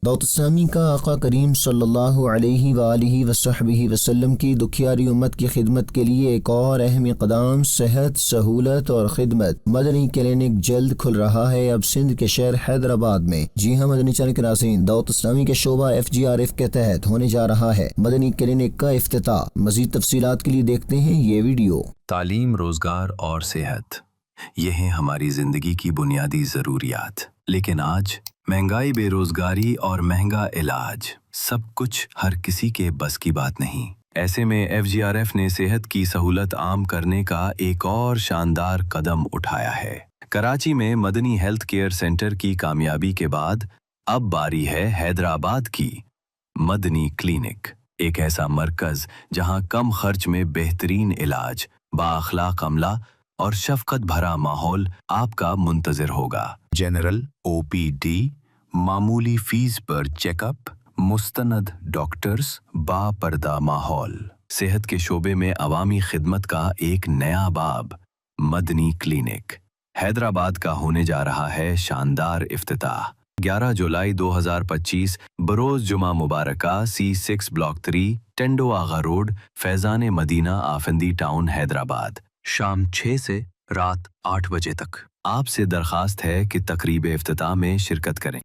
दाऊद इस्लामी का आका करीम सल्लल्लाहु अलैहि वआलिहि वसहबिहि वसल्लम की दुखियारी उम्मत की खिदमत के लिए एक और अहम इक़दाम सेहत, सहूलत और खिदमत मदनी क्लिनिक जल्द खुल रहा है अब सिंध के शहर हैदराबाद में। जी हाँ मदनी चैनल के नाज़रीन, दाऊद इस्लामी के शोबा FGRF के तहत होने जा रहा है मदनी क्लिनिक का इफ्तिताह। मज़ीद तफसीलात के लिए देखते हैं ये वीडियो। तालीम, रोजगार और सेहत, ये हैं हमारी जिंदगी की बुनियादी ज़रूरियात। लेकिन आज महंगाई, बेरोजगारी और महंगा इलाज, सब कुछ हर किसी के बस की बात नहीं। ऐसे में FGRF ने सेहत की सहूलत आम करने का एक और शानदार कदम उठाया है। कराची में मदनी हेल्थ केयर सेंटर की कामयाबी के बाद अब बारी है हैदराबाद की मदनी क्लिनिक, एक ऐसा मरकज जहां कम खर्च में बेहतरीन इलाज, बाअखलाक अमला और शफकत भरा माहौल आपका मुंतज़िर होगा। जनरल OPD, मामूली फीस पर चेकअप, मुस्तनद डॉक्टर्स, बापर्दा माहौल। सेहत के शोबे में अवामी खिदमत का एक नया बाब। मदनी क्लिनिक हैदराबाद का होने जा रहा है शानदार इफ्तिताह। 11 जुलाई 2025 बरोज जुमा मुबारका, C6 block 3, Tando Agha road, Faizan Madina, Afandi town, Hyderabad. शाम 6 से रात 8 बजे तक। आपसे दरखास्त है कि तकरीब इफ्तिताह में शिरकत करें।